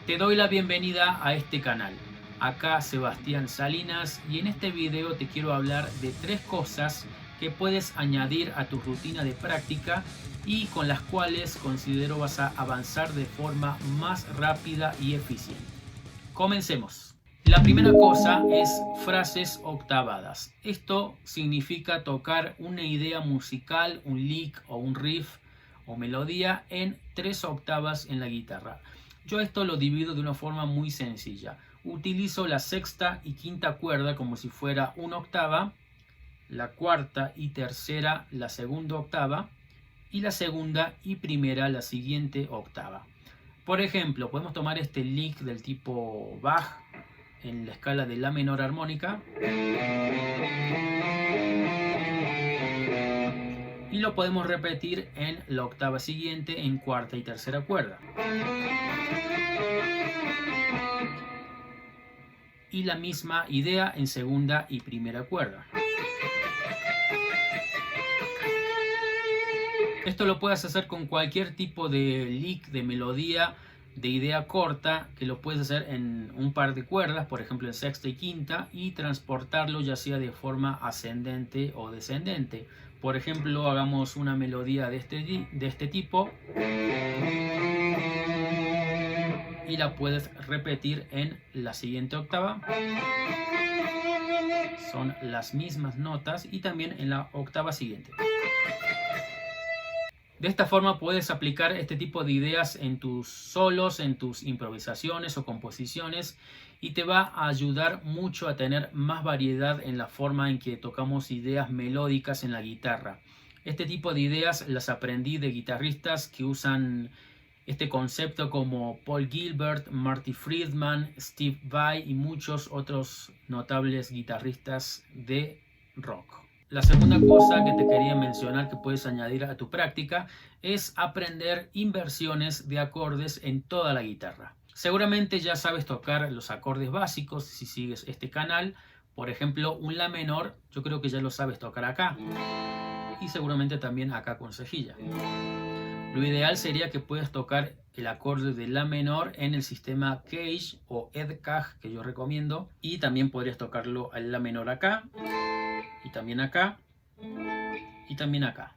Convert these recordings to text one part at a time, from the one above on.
Te doy la bienvenida a este canal. Acá Sebastián Salinas y en este video te quiero hablar de 3 cosas que puedes añadir a tu rutina de práctica y con las cuales considero vas a avanzar de forma más rápida y eficiente. Comencemos. La primera cosa es frases octavadas. Esto significa tocar una idea musical, un lick o un riff o melodía en 3 octavas en la guitarra. Yo esto lo divido de una forma muy sencilla. Utilizo la sexta y quinta cuerda como si fuera una octava, la cuarta y tercera la segunda octava y la segunda y primera la siguiente octava. Por ejemplo, podemos tomar este lick del tipo Bach en la escala de la menor armónica y lo podemos repetir en la octava siguiente en cuarta y tercera cuerda. Y la misma idea en segunda y primera cuerda. Esto lo puedes hacer con cualquier tipo de lick, de melodía, de idea corta, que lo puedes hacer en un par de cuerdas, por ejemplo en sexta y quinta, y transportarlo ya sea de forma ascendente o descendente. Por ejemplo, hagamos una melodía de este tipo y la puedes repetir en la siguiente octava. Son las mismas notas y también en la octava siguiente. De esta forma puedes aplicar este tipo de ideas en tus solos, en tus improvisaciones o composiciones y te va a ayudar mucho a tener más variedad en la forma en que tocamos ideas melódicas en la guitarra. Este tipo de ideas las aprendí de guitarristas que usan este concepto como Paul Gilbert, Marty Friedman, Steve Vai y muchos otros notables guitarristas de rock. La segunda cosa que te quería mencionar que puedes añadir a tu práctica es aprender inversiones de acordes en toda la guitarra. Seguramente ya sabes tocar los acordes básicos si sigues este canal. Por ejemplo, un La menor, yo creo que ya lo sabes tocar acá. Y seguramente también acá con cejilla. Lo ideal sería que puedas tocar el acorde de La menor en el sistema Cage o Edcage que yo recomiendo. Y también podrías tocarlo en La menor acá. Y también acá. Y también acá.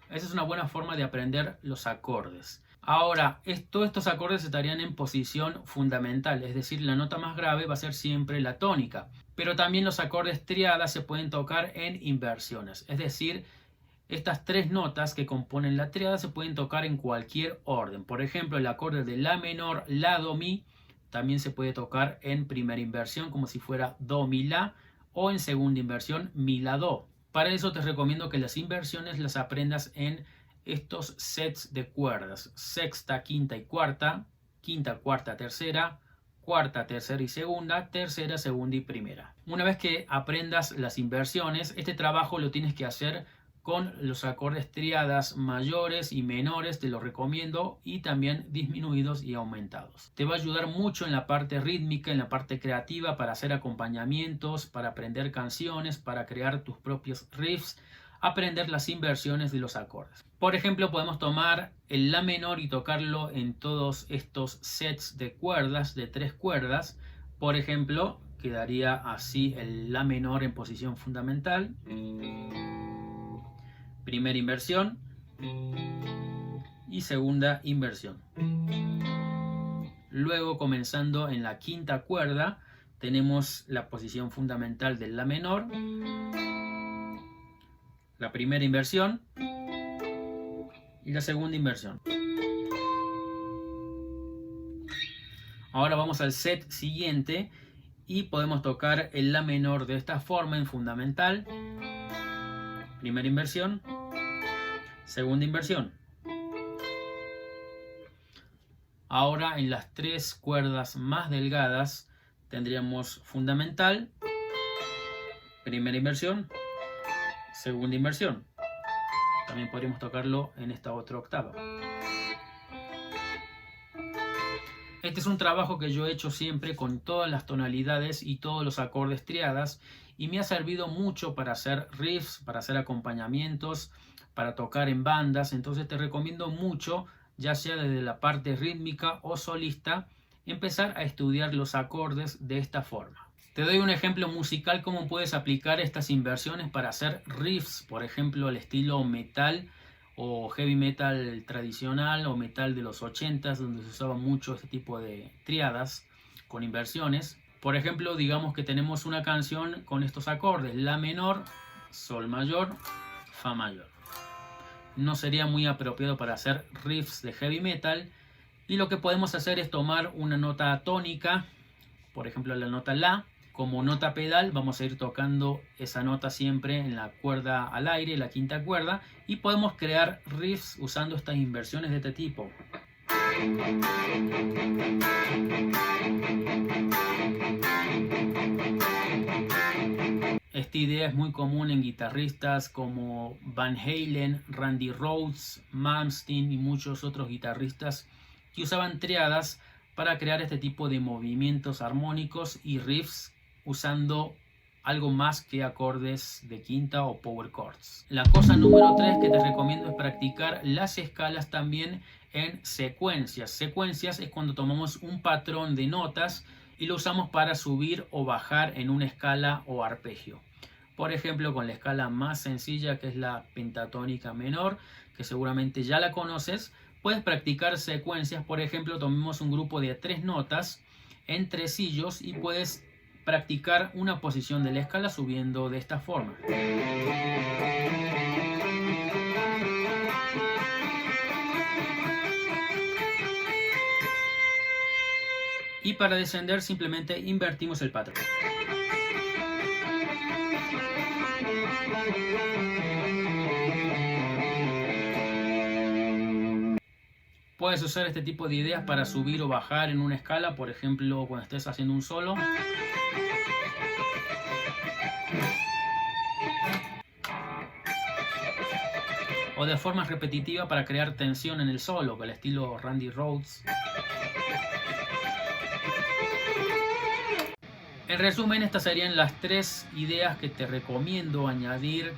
Esa es una buena forma de aprender los acordes. Ahora, todos estos acordes estarían en posición fundamental, es decir, la nota más grave va a ser siempre la tónica. Pero también los acordes triadas se pueden tocar en inversiones, es decir, estas 3 notas que componen la triada se pueden tocar en cualquier orden. Por ejemplo, el acorde de La menor, La, Do, Mi, también se puede tocar en primera inversión como si fuera Do, Mi, La, o en segunda inversión Mi, La, Do. Para eso te recomiendo que las inversiones las aprendas en estos sets de cuerdas: sexta, quinta y cuarta, quinta, cuarta, tercera, cuarta, tercera y segunda, tercera, segunda y primera. Una vez que aprendas las inversiones, este trabajo lo tienes que hacer con los acordes triadas mayores y menores, te lo recomiendo, y también disminuidos y aumentados. Te va a ayudar mucho en la parte rítmica, en la parte creativa, para hacer acompañamientos, para aprender canciones, para crear tus propios riffs, aprender las inversiones de los acordes. Por ejemplo, podemos tomar el La menor y tocarlo en todos estos sets de cuerdas, de 3 cuerdas. Por ejemplo, quedaría así el La menor en posición fundamental. Primera inversión y segunda inversión. Luego, comenzando en la quinta cuerda, tenemos la posición fundamental del La menor, la primera inversión y la segunda inversión. Ahora vamos al set siguiente y podemos tocar el La menor de esta forma en fundamental, primera inversión, segunda inversión. Ahora en las 3 cuerdas más delgadas tendríamos fundamental, primera inversión, segunda inversión. También podríamos tocarlo en esta otra octava. Este es un trabajo que yo he hecho siempre con todas las tonalidades y todos los acordes triadas y me ha servido mucho para hacer riffs, para hacer acompañamientos, para tocar en bandas. Entonces te recomiendo mucho ya sea desde la parte rítmica o solista, empezar a estudiar los acordes de esta forma. Te doy un ejemplo musical cómo puedes aplicar estas inversiones para hacer riffs, por ejemplo, al estilo metal o heavy metal tradicional o metal de los 80s, donde se usaba mucho este tipo de triadas con inversiones. Por ejemplo, digamos que tenemos una canción con estos acordes: la menor, sol mayor, fa mayor. No sería muy apropiado para hacer riffs de heavy metal, y lo que podemos hacer es tomar una nota tónica, por ejemplo la nota la, como nota pedal. Vamos a ir tocando esa nota siempre en la cuerda al aire, la quinta cuerda, y podemos crear riffs usando estas inversiones de este tipo. Esta idea es muy común en guitarristas como Van Halen, Randy Rhoads, Malmsteen y muchos otros guitarristas que usaban triadas para crear este tipo de movimientos armónicos y riffs usando algo más que acordes de quinta o power chords. La cosa número 3 que te recomiendo es practicar las escalas también en secuencias. Secuencias es cuando tomamos un patrón de notas y lo usamos para subir o bajar en una escala o arpegio. Por ejemplo, con la escala más sencilla, que es la pentatónica menor, que seguramente ya la conoces, puedes practicar secuencias. Por ejemplo, tomemos un grupo de 3 notas en tresillos y puedes practicar una posición de la escala subiendo de esta forma. Y para descender simplemente invertimos el patrón. Puedes usar este tipo de ideas para subir o bajar en una escala, por ejemplo, cuando estés haciendo un solo. O de forma repetitiva para crear tensión en el solo, con el estilo Randy Rhoads. En resumen, estas serían las 3 ideas que te recomiendo añadir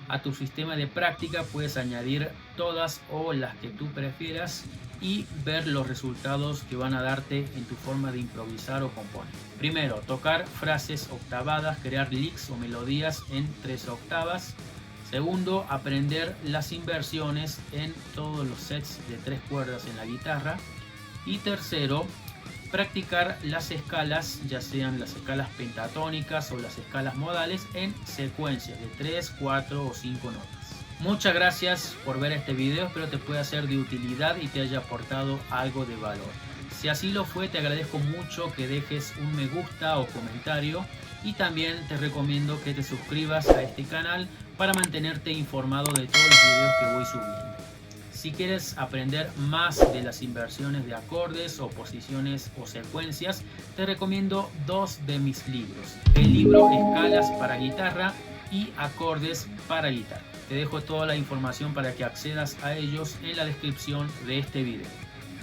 a tu sistema de práctica. Puedes añadir todas o las que tú prefieras y ver los resultados que van a darte en tu forma de improvisar o componer. Primero, tocar frases octavadas, crear licks o melodías en 3 octavas. Segundo, aprender las inversiones en todos los sets de 3 cuerdas en la guitarra. Y tercero, practicar las escalas, ya sean las escalas pentatónicas o las escalas modales, en secuencias de 3, 4 o 5 notas. Muchas gracias por ver este video, espero te pueda ser de utilidad y te haya aportado algo de valor. Si así lo fue, te agradezco mucho que dejes un me gusta o comentario, y también te recomiendo que te suscribas a este canal para mantenerte informado de todos los videos que voy subiendo. Si quieres aprender más de las inversiones de acordes o posiciones o secuencias, te recomiendo 2 de mis libros: el libro Escalas para guitarra y Acordes para guitarra. Te dejo toda la información para que accedas a ellos en la descripción de este video.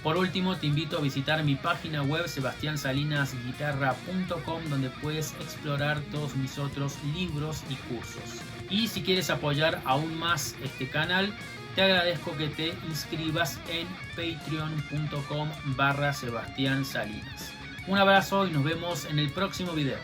Por último, te invito a visitar mi página web sebastiansalinasguitarra.com, donde puedes explorar todos mis otros libros y cursos. Y si quieres apoyar aún más este canal, te agradezco que te inscribas en patreon.com/Sebastián Salinas. Un abrazo y nos vemos en el próximo video.